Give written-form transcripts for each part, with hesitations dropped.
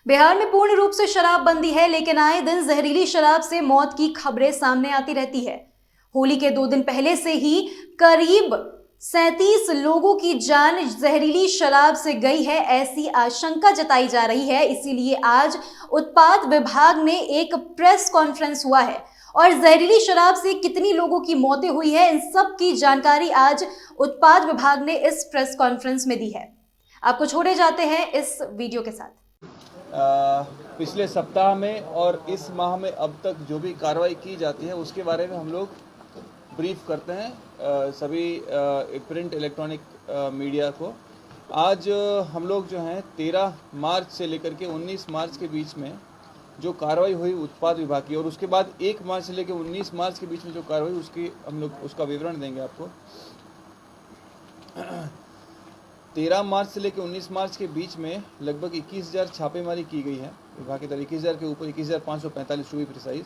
बिहार में पूर्ण रूप से शराबबंदी है, लेकिन आए दिन जहरीली शराब से मौत की खबरें सामने आती रहती है। होली के 2 दिन पहले से ही करीब 37 लोगों की जान जहरीली शराब से गई है, ऐसी आशंका जताई जा रही है। इसीलिए आज उत्पाद विभाग ने एक प्रेस कॉन्फ्रेंस हुआ है और जहरीली शराब से कितनी लोगों की मौतें हुई है, इन सब की जानकारी आज उत्पाद विभाग ने इस प्रेस कॉन्फ्रेंस में दी है। आपको छोड़े जाते हैं इस वीडियो के साथ। पिछले सप्ताह में और इस माह में अब तक जो भी कार्रवाई की जाती है उसके बारे में हम लोग ब्रीफ करते हैं सभी प्रिंट इलेक्ट्रॉनिक मीडिया को। आज हम लोग जो हैं 13 मार्च से लेकर के 19 मार्च के बीच में जो कार्रवाई हुई उत्पाद विभाग की, और उसके बाद 1 मार्च से लेकर 19 मार्च के बीच में जो कार्रवाई उसकी हम लोग उसका विवरण देंगे आपको। 13 मार्च से लेकर 19 मार्च के बीच में लगभग 21,000 छापेमारी की गई है विभाग की तरफ। 21,000 के ऊपर 21,545 टू बी प्रिसाइज।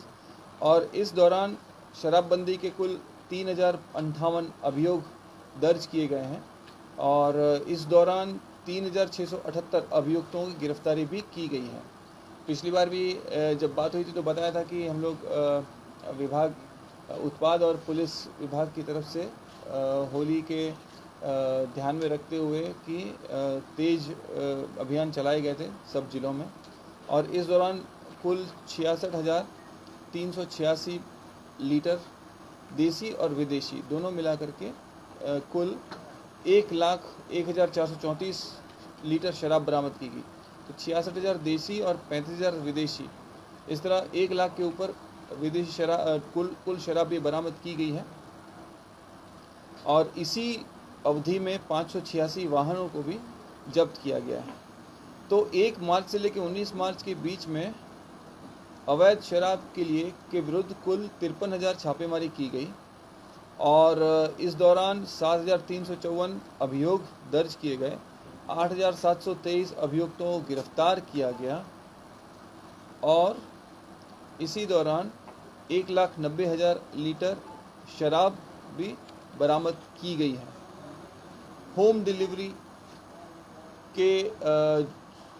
और इस दौरान शराबबंदी के कुल 3,058 अभियोग दर्ज किए गए हैं और इस दौरान 3,678 अभियुक्तों की गिरफ्तारी भी की गई है। पिछली बार भी जब बात हुई थी तो बताया था कि हम लोग विभाग उत्पाद और पुलिस विभाग की तरफ से होली के ध्यान में रखते हुए कि तेज अभियान चलाए गए थे सब जिलों में, और इस दौरान कुल 66,386 लीटर देसी और विदेशी दोनों मिलाकर के कुल 1,01,434 लीटर शराब बरामद की गई। तो 66,000 देसी और 35,000 विदेशी, इस तरह 1 लाख के ऊपर विदेशी शराब कुल शराब भी बरामद की गई है। और इसी अवधि में 586 वाहनों को भी जब्त किया गया है। तो 1 मार्च से लेकर 19 मार्च के बीच में अवैध शराब के विरुद्ध कुल 53,000 छापेमारी की गई और इस दौरान 7,354 अभियोग दर्ज किए गए, 8,723 अभियुक्तों को गिरफ्तार किया गया और इसी दौरान 1,90,000 लीटर शराब भी बरामद की गई है। होम डिलीवरी के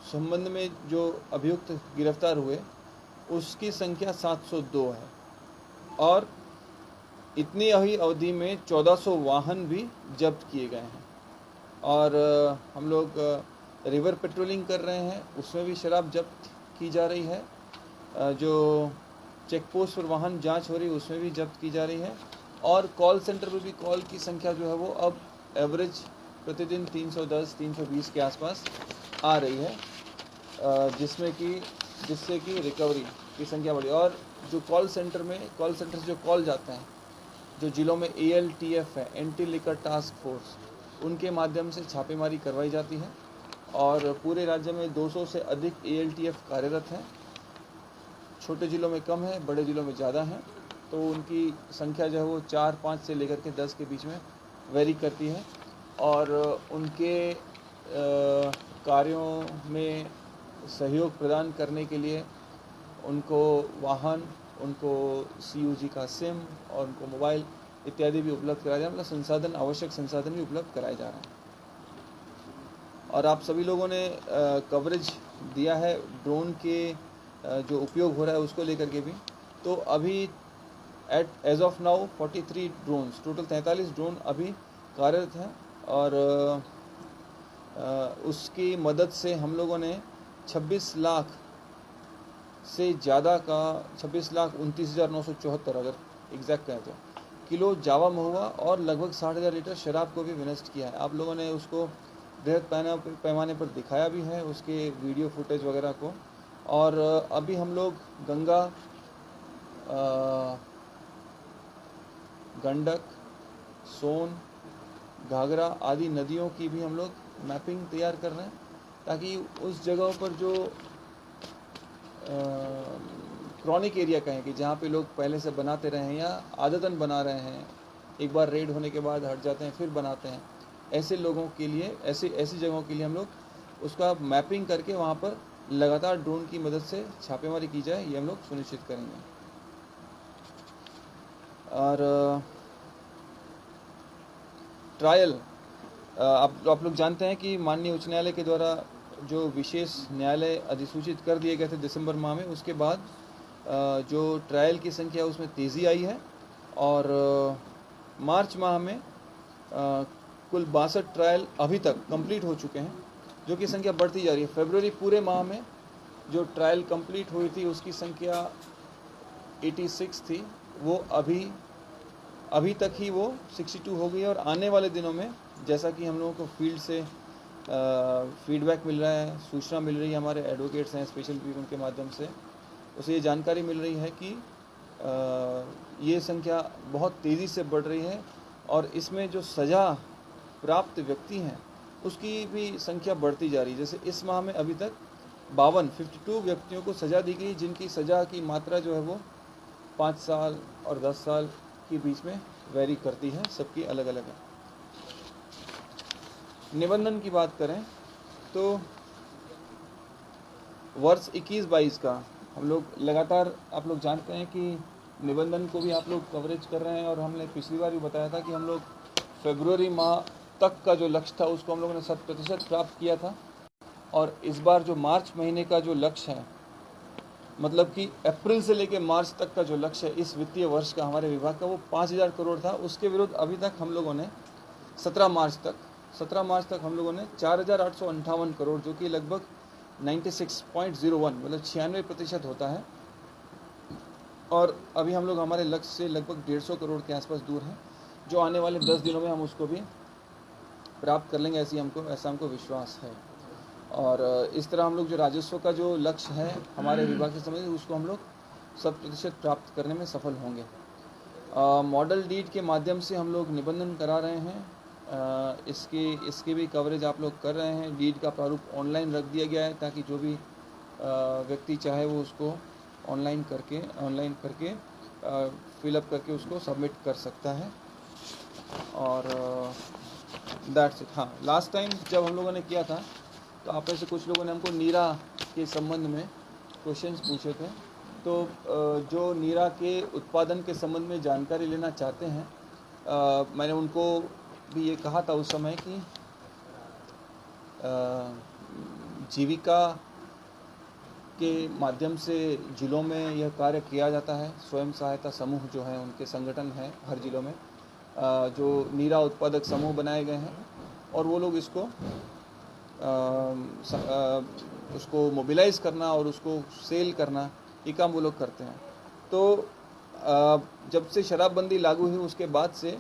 संबंध में जो अभियुक्त गिरफ्तार हुए उसकी संख्या 702 है और इतनी ही अवधि में 1400 वाहन भी जब्त किए गए हैं। और हम लोग रिवर पेट्रोलिंग कर रहे हैं, उसमें भी शराब जब्त की जा रही है। जो चेक पोस्ट पर वाहन जांच हो रही है उसमें भी जब्त की जा रही है। और कॉल सेंटर पर भी कॉल की संख्या जो है वो अब एवरेज प्रतिदिन 310-320 के आसपास आ रही है, जिससे कि रिकवरी की संख्या बढ़ी। और जो कॉल सेंटर से जो कॉल जाते हैं, जो जिलों में ALTF है, एंटी लिकर टास्क फोर्स, उनके माध्यम से छापेमारी करवाई जाती है और पूरे राज्य में 200 से अधिक ALTF कार्यरत हैं। छोटे जिलों में कम है, बड़े जिलों में ज़्यादा है, तो उनकी संख्या जो है वो 4-5 से लेकर के 10 के बीच में वेरी करती है। और उनके कार्यों में सहयोग प्रदान करने के लिए उनको वाहन, उनको CUG का सिम और उनको मोबाइल इत्यादि भी उपलब्ध कराया जा रहा है। मतलब आवश्यक संसाधन भी उपलब्ध कराए जा रहे हैं। और आप सभी लोगों ने कवरेज दिया है ड्रोन के जो उपयोग हो रहा है उसको लेकर के भी। तो अभी as of now 43 drones, total 43 drone अभी कार्यरत हैं और उसकी मदद से हम लोगों ने 26 लाख से ज़्यादा का 26,29,974 अगर एग्जैक्ट कहें तो किलो जावा महुआ और लगभग 60,000 लीटर शराब को भी विनष्ट किया है। आप लोगों ने उसको बृहद पैमाने पर दिखाया भी है, उसके वीडियो फुटेज वगैरह को। और अभी हम लोग गंगा, गंडक, सोन, घाघरा आदि नदियों की भी हम लोग मैपिंग तैयार कर रहे हैं, ताकि उस जगहों पर जो क्रॉनिक एरिया कहें कि जहाँ पे लोग पहले से बनाते रहे हैं या आदतन बना रहे हैं, एक बार रेड होने के बाद हट जाते हैं फिर बनाते हैं, ऐसे लोगों के लिए, ऐसी जगहों के लिए हम लोग उसका मैपिंग करके वहाँ पर लगातार ड्रोन की मदद से छापेमारी की जाए, ये हम लोग सुनिश्चित करेंगे। और ट्रायल आप लोग जानते हैं कि माननीय उच्च न्यायालय के द्वारा जो विशेष न्यायालय अधिसूचित कर दिए गए थे दिसंबर माह में, उसके बाद जो ट्रायल की संख्या उसमें तेज़ी आई है और मार्च माह में कुल 62 ट्रायल अभी तक कंप्लीट हो चुके हैं, जो कि संख्या बढ़ती जा रही है। फरवरी पूरे माह में जो ट्रायल कंप्लीट हुई थी उसकी संख्या 86 थी, वो अभी तक ही वो 62 हो गई है। और आने वाले दिनों में, जैसा कि हम लोगों को फील्ड से फीडबैक मिल रहा है, सूचना मिल रही है, हमारे एडवोकेट्स हैं स्पेशल पीपल के माध्यम से, उसे ये जानकारी मिल रही है कि ये संख्या बहुत तेज़ी से बढ़ रही है और इसमें जो सज़ा प्राप्त व्यक्ति हैं उसकी भी संख्या बढ़ती जा रही है। जैसे इस माह में अभी तक 52 व्यक्तियों को सज़ा दी गई, जिनकी सज़ा की मात्रा जो है वो 5 साल और 10 साल के बीच में वेरी करती है, सबकी अलग अलग है। निबंधन की बात करें तो वर्ष 21-22 का हम लोग लगातार, आप लोग जानते हैं कि निबंधन को भी आप लोग कवरेज कर रहे हैं और हमने पिछली बार भी बताया था कि हम लोग फरवरी माह तक का जो लक्ष्य था उसको हम लोगों ने 100% प्राप्त किया था। और इस बार जो मार्च महीने का जो लक्ष्य है, मतलब कि अप्रैल से लेकर मार्च तक का जो लक्ष्य है इस वित्तीय वर्ष का हमारे विभाग का, वो 5000 करोड़ था। उसके विरुद्ध अभी तक हम लोगों ने 17 मार्च तक हम लोगों ने 4858 करोड़, जो कि लगभग 96.01 मतलब 96% होता है। और अभी हम लोग हमारे लक्ष्य से लगभग 150 करोड़ के आसपास दूर हैं, जो आने वाले 10 दिनों में हम उसको भी प्राप्त कर लेंगे, ऐसा हमको विश्वास है। और इस तरह हम लोग जो राजस्व का जो लक्ष्य है हमारे विभाग से संबंधित, उसको हम लोग 100% प्राप्त करने में सफल होंगे। मॉडल डीड के माध्यम से हम लोग निबंधन करा रहे हैं, इसकी भी कवरेज आप लोग कर रहे हैं। डीड का प्रारूप ऑनलाइन रख दिया गया है ताकि जो भी व्यक्ति चाहे वो उसको ऑनलाइन करके फिलअप करके उसको सबमिट कर सकता है। और दैट्स इट। हाँ, लास्ट टाइम जब हम लोगों ने किया था तो आप में से कुछ लोगों ने हमको नीरा के संबंध में क्वेश्चंस पूछे थे। तो जो नीरा के उत्पादन के संबंध में जानकारी लेना चाहते हैं, मैंने उनको भी ये कहा था उस समय कि जीविका के माध्यम से जिलों में यह कार्य किया जाता है। स्वयं सहायता समूह जो हैं उनके संगठन हैं हर जिलों में, जो नीरा उत्पादक समूह बनाए गए हैं और वो लोग उसको मोबिलाइज़ करना और उसको सेल करना, ये काम वो लोग करते हैं। तो जब से शराबबंदी लागू हुई उसके बाद से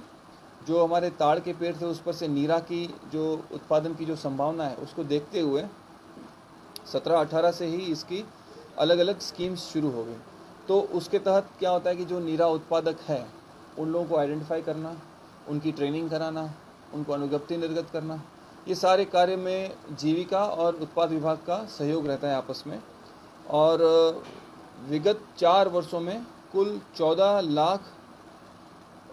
जो हमारे ताड़ के पेड़ थे उस पर से नीरा की जो उत्पादन की जो संभावना है उसको देखते हुए 17-18 से ही इसकी अलग अलग स्कीम्स शुरू हो गई। तो उसके तहत क्या होता है कि जो नीरा उत्पादक है उन लोगों को आइडेंटिफाई करना, उनकी ट्रेनिंग कराना, उनको अनुज्ञप्ति निर्गत करना, ये सारे कार्य में जीविका और उत्पाद विभाग का सहयोग रहता है आपस में। और विगत 4 वर्षों में कुल 14 लाख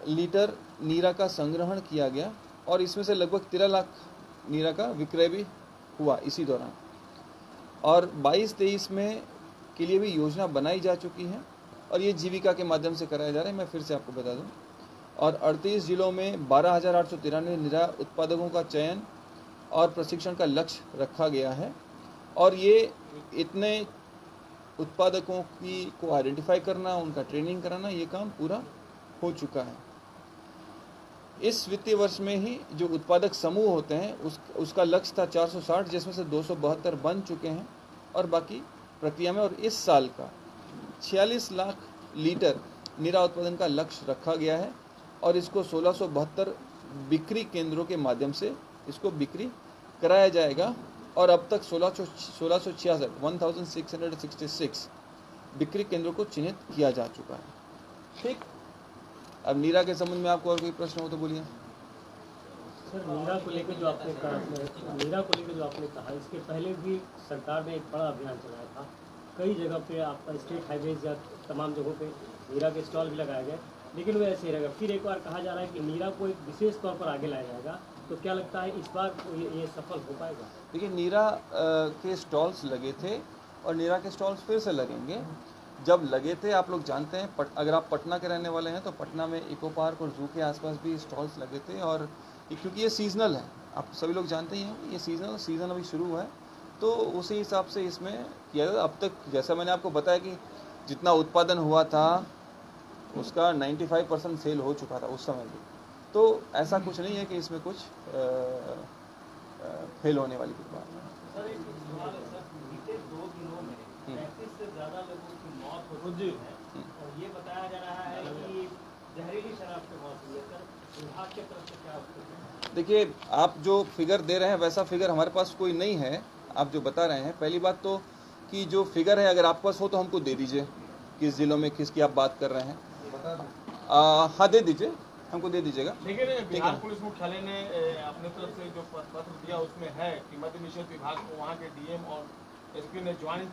लीटर नीरा का संग्रहण किया गया और इसमें से लगभग 13 लाख नीरा का विक्रय भी हुआ इसी दौरान। और 22-23 में के लिए भी योजना बनाई जा चुकी है और ये जीविका के माध्यम से कराया जा रहा है। मैं फिर से आपको बता दूं, और 38 जिलों में 12,893 नीरा उत्पादकों का चयन और प्रशिक्षण का लक्ष्य रखा गया है। और ये इतने उत्पादकों को आइडेंटिफाई करना, उनका ट्रेनिंग कराना, ये काम पूरा हो चुका है। इस वित्तीय वर्ष में ही जो उत्पादक समूह होते हैं उसका लक्ष्य था 460, जिसमें से 272 बन चुके हैं और बाकी प्रक्रिया में। और इस साल का 46 लाख लीटर नीरा उत्पादन का लक्ष्य रखा गया है और इसको 1672 बिक्री केंद्रों के माध्यम से इसको बिक्री कराया जाएगा। और अब तक 1666 बिक्री केंद्रों को चिन्हित किया जा चुका है। ठीक, अब नीरा के संबंध में आपको और कोई प्रश्न हो तो बोलिए। सर, नीरा को लेकर जो आपने कहा, इसके पहले भी सरकार ने एक बड़ा अभियान चलाया था। कई जगह पे आपका स्टेट हाईवेज या तमाम जगहों पे नीरा के स्टॉल भी लगाए गए, लेकिन वो ऐसे ही रहेगा। फिर एक बार कहा जा रहा है कि नीरा को एक विशेष तौर पर आगे लाया जाएगा, तो क्या लगता है इस बार ये सफल हो पाएगा? देखिए, नीरा के स्टॉल्स लगे थे और नीरा के स्टॉल्स फिर से लगेंगे। जब लगे थे, आप लोग जानते हैं, अगर आप पटना के रहने वाले हैं तो पटना में इको पार्क और जू के आसपास भी स्टॉल्स लगे थे। और क्योंकि ये सीजनल है, आप सभी लोग जानते ही हैं, ये सीज़न अभी शुरू हुआ है तो उसी हिसाब से इसमें किया जाता। अब तक जैसा मैंने आपको बताया कि जितना उत्पादन हुआ था उसका 95% सेल हो चुका था उस समय भी, तो ऐसा कुछ नहीं है कि इसमें कुछ फेल होने वाली कोई बात है। सर एक सवाल है सर, बीते 2 दिनों में 35 से ज़्यादा लोगों की मौत हो चुकी है और ये बताया जा रहा है कि जहरीली शराब से मौत हुई है। सर विभाग की तरफ से क्या उत्तर? देखिए, आप जो फिगर दे रहे हैं वैसा फिगर हमारे पास कोई नहीं है। आप जो बता रहे हैं, पहली बात तो कि जो फिगर है अगर आपके पास हो तो हमको दे दीजिए, किस जिलों में किसकी आप बात कर रहे हैं। हाँ, दे दीजिए, हमको दे दीजिएगा। लेकिन बिहार पुलिस मुख्यालय ने अपने तरफ से जो पत्र दिया उसमें है कि मद्य निषेध विभाग को वहाँ के डीएम और एसपी ने ज्वाइंट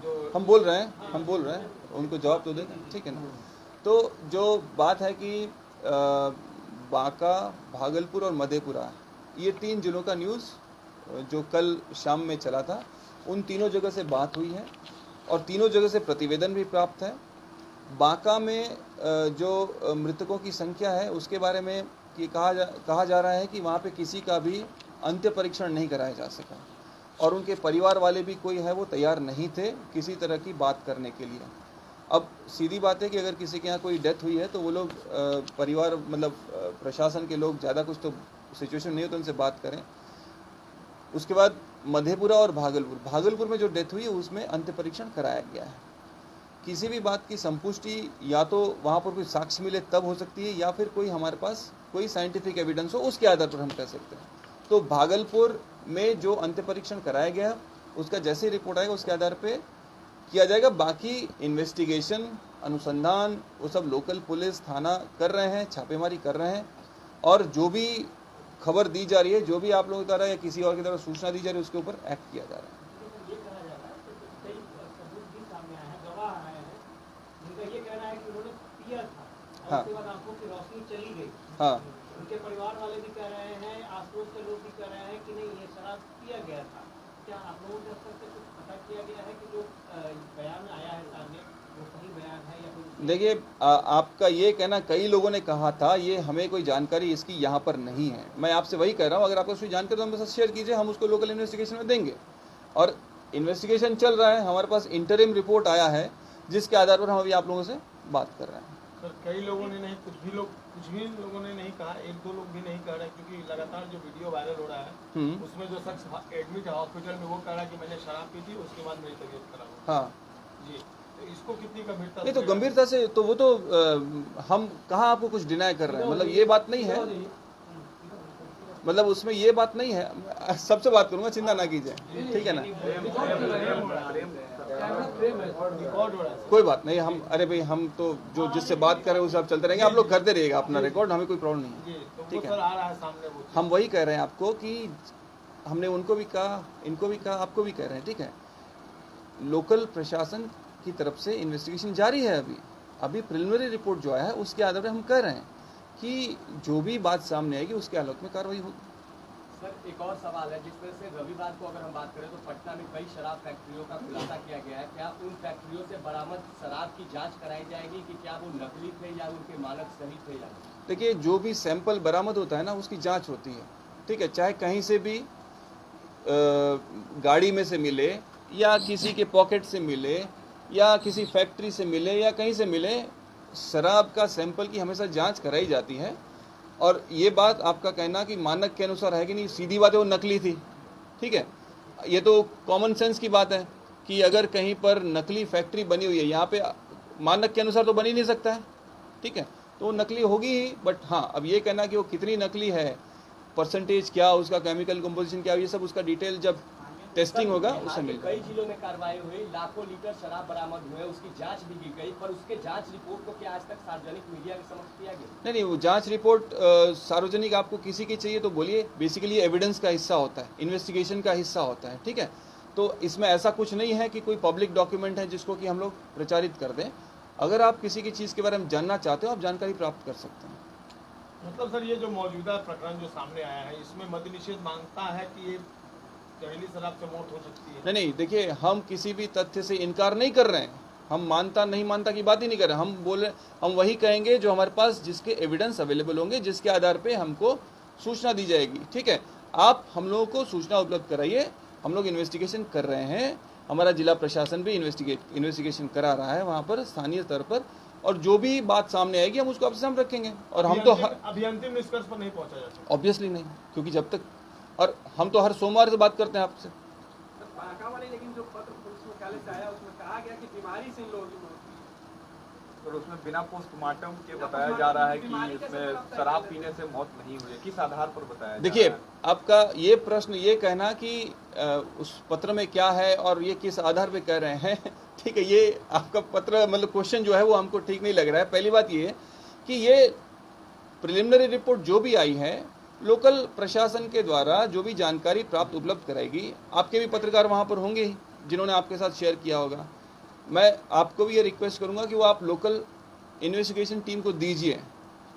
जो हम बोल रहे हैं उनको जवाब तो दें, ठीक है ना। तो जो बात है कि बांका, भागलपुर और मधेपुरा, ये 3 जिलों का न्यूज़ जो कल शाम में चला था, उन तीनों जगह से बात हुई है और तीनों जगह से प्रतिवेदन भी प्राप्त है। बांका में जो मृतकों की संख्या है उसके बारे में कि कहा जा रहा है कि वहाँ पे किसी का भी अंत्य परीक्षण नहीं कराया जा सका और उनके परिवार वाले भी कोई है वो तैयार नहीं थे किसी तरह की बात करने के लिए। अब सीधी बात है कि अगर किसी के यहाँ कोई डेथ हुई है तो वो लोग परिवार मतलब प्रशासन के लोग ज़्यादा कुछ तो सिचुएशन नहीं हो तो उनसे बात करें। उसके बाद मधेपुरा और भागलपुर में जो डेथ हुई है उसमें अंत्य परीक्षण कराया गया है। किसी भी बात की संपुष्टि या तो वहाँ पर कोई साक्ष्य मिले तब हो सकती है या फिर कोई हमारे पास कोई साइंटिफिक एविडेंस हो उसके आधार पर हम कह सकते हैं। तो भागलपुर में जो अंत्य परीक्षण कराया गया उसका जैसे रिपोर्ट आएगा उसके आधार पे किया जाएगा। बाकी इन्वेस्टिगेशन, अनुसंधान वो सब लोकल पुलिस थाना कर रहे हैं, छापेमारी कर रहे हैं और जो भी खबर दी जा रही है, जो भी आप लोगों की तरह या किसी और की तरह सूचना दी जा रही है उसके ऊपर एक्ट किया जा रहा है। हाँ हाँ, उनके परिवार वाले भी कह रहे हैं, आस-पड़ोस के लोग भी कह रहे हैं कि नहीं ये शराब पिया गया था। क्या आप लोगों के स्तर से कुछ पता किया गया है कि जो बयान आया है सामने वो सही बयान है या कोई? देखिए, आपका ये कहना कई लोगों ने कहा था, ये हमें कोई जानकारी इसकी यहाँ पर नहीं है। मैं आपसे वही कह रहा हूँ, अगर आपको कोई जानकारी तो हमें साथ शेयर कीजिए, हम उसको लोकल इन्वेस्टिगेशन में देंगे। और इन्वेस्टिगेशन चल रहा है, हमारे पास इंटरिम रिपोर्ट आया है जिसके आधार पर हम अभी आप लोगों से बात कर रहे हैं। सर कई लोगों ने नहीं, कुछ भी लोगों ने नहीं कहा, 1-2 लोग भी नहीं कह रहे क्योंकि लगातार जो वीडियो वायरल हो रहा है उसमें जो शख्स एडमिट है हॉस्पिटल में वो कह रहा है कि मैंने शराब पी थी उसके बाद मेरी तबीयत खराब हुई। हाँ जी, तो इसको कितनी गंभीरता नहीं, तो गंभीरता से तो वो तो हम कहाँ आपको कुछ डिनाई कर रहे हैं, मतलब ये बात नहीं है, मतलब उसमें ये बात नहीं है। सबसे बात करूंगा, चिंता ना कीजिए, ठीक है ना। कोई बात नहीं, हम अरे भाई हम तो जो जिससे बात कर रहे हैं उसे आप चलते रहेंगे, आप लोग करते रहिएगा अपना रिकॉर्ड, हमें कोई प्रॉब्लम नहीं है, ठीक है। हम वही कह रहे हैं आपको कि हमने उनको भी कहा, इनको भी कहा, आपको भी कह रहे हैं, ठीक है। लोकल प्रशासन की तरफ से इन्वेस्टिगेशन जारी है। अभी प्रिलिमिनरी रिपोर्ट जो आया है उसके आधार पर हम कह रहे हैं कि जो भी बात सामने आएगी उसके आलोक में कार्रवाई होगी। सर एक और सवाल है, जिसमें से रविवार को अगर हम बात करें तो पटना में कई शराब फैक्ट्रियों का खुलासा किया गया है। क्या उन फैक्ट्रियों से बरामद शराब की जांच कराई जाएगी कि क्या वो नकली थे या उनके मानक सही थे या नहीं? देखिए, जो भी सैंपल बरामद होता है ना उसकी जांच होती है, ठीक है। चाहे कहीं से भी गाड़ी में से मिले या किसी के पॉकेट से मिले या किसी फैक्ट्री से मिले या कहीं से मिले, शराब का सैंपल की हमेशा जांच कराई जाती है। और ये बात आपका कहना कि मानक के अनुसार है कि नहीं, सीधी बात है वो नकली थी, ठीक है। ये तो कॉमन सेंस की बात है कि अगर कहीं पर नकली फैक्ट्री बनी हुई है, यहाँ पे मानक के अनुसार तो बन ही नहीं सकता है, ठीक है, तो वो नकली होगी ही। बट हाँ, अब ये कहना कि वो कितनी नकली है, परसेंटेज क्या, उसका केमिकल कंपोजिशन क्या, ये सब उसका डिटेल जब टेस्टिंग होगा उससे मिल कई जिलों में कार्रवाई हुई, लाखों लीटर शराब बरामद हुए, उसकी जांच भी की गई, पर उसके जांच रिपोर्ट को क्या आज तक सार्वजनिक मीडिया के समक्ष किया गया? नहीं, वो जांच रिपोर्ट सार्वजनिक आपको किसी की चाहिए तो बोलिए। बेसिकली एविडेंस का हिस्सा होता है, इन्वेस्टिगेशन का हिस्सा होता है, ठीक है। तो इसमें ऐसा कुछ नहीं है कि कोई पब्लिक डॉक्यूमेंट है जिसको कि हम लोग प्रचारित कर दें। अगर आप किसी की चीज़ के बारे में जानना चाहते हो आप जानकारी प्राप्त कर सकते हैं। मतलब सर ये जो मौजूदा प्रकरण जो सामने आया है इसमें मद्य निषेध मांगता है कि ये जहरीली शराब से मौत हो सकती है? नहीं, देखिए, हम किसी भी तथ्य से इनकार नहीं कर रहे हैं, हम मानता नहीं मानता की बात ही नहीं कर रहे। हम वही कहेंगे जो हमारे पास जिसके एविडेंस अवेलेबल होंगे, जिसके आधार पे हमको सूचना दी जाएगी, ठीक है। आप हम लोगों को सूचना उपलब्ध कराइए, हम लोग इन्वेस्टिगेशन कर रहे हैं, हमारा जिला प्रशासन भी इन्वेस्टिगेशन करा रहा है वहाँ पर स्थानीय स्तर पर, और जो भी बात सामने आएगी हम उसको आपसे सामने रखेंगे। और हम तो अभी अंतिम निष्कर्ष पर नहीं पहुंचा जा सकता, ऑब्वियसली नहीं, क्योंकि जब तक, और हम तो हर सोमवार से बात करते हैं आपसे। लेकिन जो पत्र पुलिस मुख्यालय से आया उसमें कहा गया कि बीमारी से इन लोगों की मौत हुई। और उसमें बिना पोस्टमार्टम के बताया जा रहा है कि इसमें शराब पीने से मौत नहीं हुई है, किस आधार पर बताया? देखिए, आपका ये प्रश्न, ये कहना कि उस पत्र में क्या है और ये किस आधार पे कह रहे हैं, ठीक है, ये आपका पत्र मतलब क्वेश्चन जो है वो हमको ठीक नहीं लग रहा है। पहली बात ये कि ये प्रिलिमिनरी रिपोर्ट जो भी आई है, लोकल प्रशासन के द्वारा जो भी जानकारी प्राप्त उपलब्ध कराएगी, आपके भी पत्रकार वहाँ पर होंगे ही जिन्होंने आपके साथ शेयर किया होगा। मैं आपको भी ये रिक्वेस्ट करूँगा कि वो आप लोकल इन्वेस्टिगेशन टीम को दीजिए,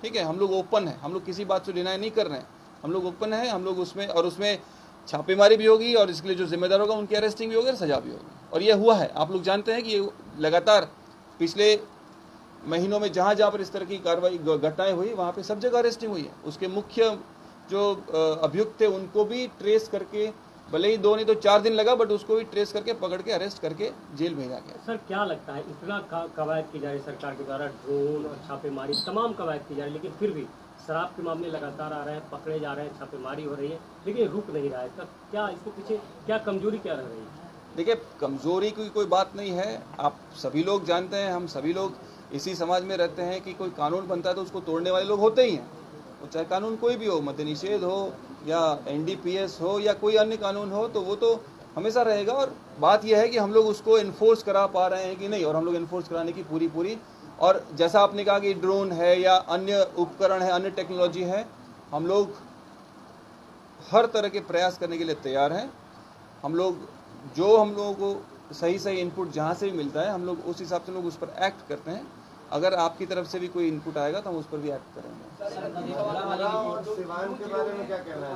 ठीक है। हम लोग ओपन हैं, हम लोग किसी बात से डिनाई नहीं कर रहे हैं, हम लोग ओपन हैं, हम लोग उसमें छापेमारी भी होगी और इसके लिए जो जिम्मेदार होगा उनकी अरेस्टिंग भी होगी और सजा भी होगी। और ये हुआ है, आप लोग जानते हैं कि ये लगातार पिछले महीनों में जहाँ जहाँ पर इस तरह की कार्रवाई घटनाएं हुई वहाँ पे सब जगह अरेस्टिंग हुई है। उसके मुख्य जो अभियुक्त थे उनको भी ट्रेस करके, भले ही 2 नहीं तो 4 दिन लगा, बट उसको भी ट्रेस करके पकड़ के अरेस्ट करके जेल भेजा गया। सर क्या लगता है, इतना कवायद की जा रही सरकार के द्वारा, ड्रोन और छापेमारी तमाम कवायद की जा रही, लेकिन फिर भी शराब के मामले लगातार आ रहे हैं, पकड़े जा रहे हैं, छापेमारी हो रही है, लेकिन रुक नहीं रहा है। तब क्या इसके पीछे क्या कमजोरी क्या रह रही है? देखिए, कमजोरी की कोई बात नहीं है, आप सभी लोग जानते हैं, हम सभी लोग इसी समाज में रहते हैं कि कोई कानून बनता है तो उसको तोड़ने वाले लोग होते ही हैं। वो चाहे कानून कोई भी हो, मद्य निषेध हो या NDPS हो या कोई अन्य कानून हो, तो वो तो हमेशा रहेगा। और बात यह है कि हम लोग उसको इन्फोर्स करा पा रहे हैं कि नहीं, और हम लोग इन्फोर्स कराने की पूरी, और जैसा आपने कहा कि ड्रोन है या अन्य उपकरण है, अन्य टेक्नोलॉजी है, हम लोग हर तरह के प्रयास करने के लिए तैयार हैं। हम लोगों को सही इनपुट जहाँ से भी मिलता है, हम लोग उस हिसाब से लोग उस पर एक्ट करते हैं। अगर आपकी तरफ से भी कोई इनपुट आएगा तो हम उस पर भी एक्ट करेंगे। और सिवान के बारे में क्या कहना है?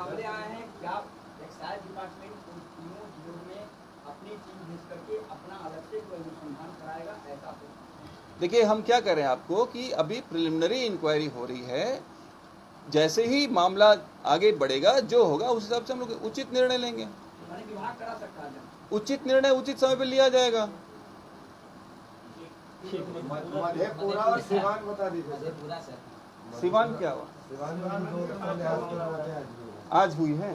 देखिए, हम क्या करें आपको कि अभी प्रिलिमिनरी इंक्वायरी हो रही है, जैसे ही मामला आगे बढ़ेगा जो होगा उस हिसाब से हम लोग उचित निर्णय लेंगे। उचित निर्णय उचित समय पर लिया जाएगा। मधेपुरा और सिवान बता दीजिए। सिवान क्या हुआ? आज हुई है।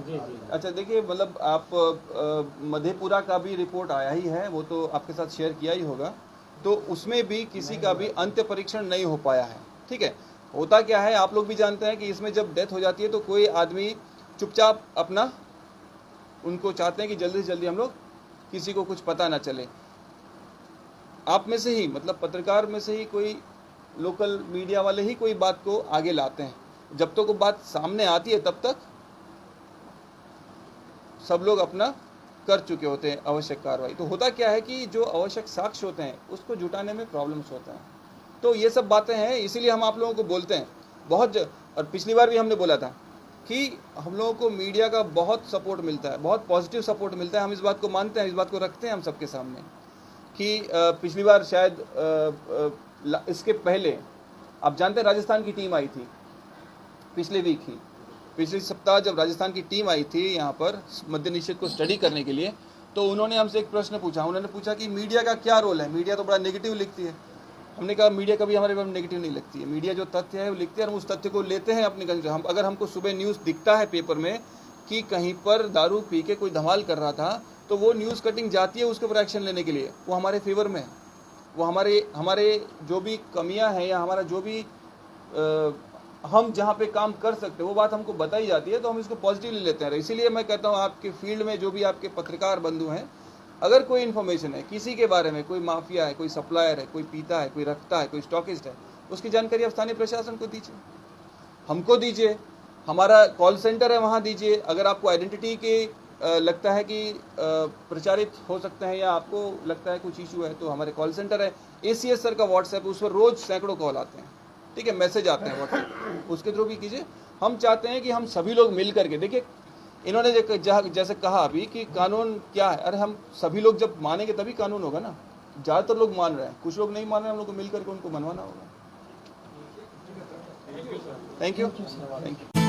अच्छा, देखिए, मतलब आप मधेपुरा का भी रिपोर्ट आया ही है, वो तो आपके साथ शेयर किया ही होगा। तो उसमें भी किसी का भी अंत्य परीक्षण नहीं हो पाया है, ठीक है। होता क्या है, आप लोग भी जानते हैं कि इसमें जब डेथ हो जाती है तो कोई आदमी चुपचाप अपना, उनको चाहते हैं कि जल्दी से जल्दी हम लोग किसी को कुछ पता ना चले। आप में से ही, मतलब पत्रकार में से ही कोई लोकल मीडिया वाले ही कोई बात को आगे लाते हैं। जब तक वो बात सामने आती है तब तक सब लोग अपना कर चुके होते हैं आवश्यक कार्रवाई। तो होता क्या है कि जो आवश्यक साक्ष्य होते हैं उसको जुटाने में प्रॉब्लम्स होते हैं। तो ये सब बातें हैं, इसीलिए हम आप लोगों को बोलते हैं और पिछली बार भी हमने बोला था कि हम लोगों को मीडिया का बहुत सपोर्ट मिलता है, बहुत पॉजिटिव सपोर्ट मिलता है। हम इस बात को मानते हैं, इस बात को रखते हैं हम सबके सामने कि पिछली बार शायद इसके पहले आप जानते हैं राजस्थान की टीम आई थी पिछले सप्ताह जब राजस्थान की टीम आई थी यहाँ पर मद्य निषेध को स्टडी करने के लिए, तो उन्होंने हमसे एक प्रश्न पूछा। उन्होंने पूछा कि मीडिया का क्या रोल है, मीडिया तो बड़ा नेगेटिव लिखती है। हमने कहा मीडिया कभी हमारे बारे में नेगेटिव नहीं लिखती है, मीडिया जो तथ्य है वो लिखती है, हम उस तथ्य को लेते हैं अपने कंट्रोल। हम अगर हमको सुबह न्यूज़ दिखता है पेपर में कि कहीं पर दारू पी के कोई धमाल कर रहा था, तो वो न्यूज़ कटिंग जाती है उसके ऊपर एक्शन लेने के लिए, वो हमारे फेवर में है। वो हमारे जो भी कमियां हैं या हमारा जो भी हम जहाँ पे काम कर सकते हैं वो बात हमको बताई जाती है, तो हम इसको पॉजिटिवली लेते हैं। इसीलिए मैं कहता हूँ आपके फील्ड में जो भी आपके पत्रकार बंधु हैं, अगर कोई इन्फॉर्मेशन है किसी के बारे में, कोई माफिया है, कोई सप्लायर है, कोई पीता है, कोई रखता है, कोई स्टॉकिस्ट है, उसकी जानकारी आप स्थानीय प्रशासन को दीजिए, हमको दीजिए, हमारा कॉल सेंटर है वहाँ दीजिए। अगर आपको आइडेंटिटी के लगता है कि प्रचारित हो सकते हैं या आपको लगता है कुछ इशू है, तो हमारे कॉल सेंटर है, ACS सर का व्हाट्सएप, उस पर रोज सैकड़ों कॉल आते हैं, ठीक है, मैसेज आते हैं व्हाट्सएप, उसके थ्रू भी कीजिए। हम चाहते हैं कि हम सभी लोग मिल करके, देखिए इन्होंने जैसे कहा अभी कि कानून क्या है, अरे हम सभी लोग जब मानेंगे तभी कानून होगा ना। ज़्यादातर लोग मान रहे हैं, कुछ लोग नहीं मान रहे हैं, हम लोग को मिल करके उनको मनवाना होगा। Thank you.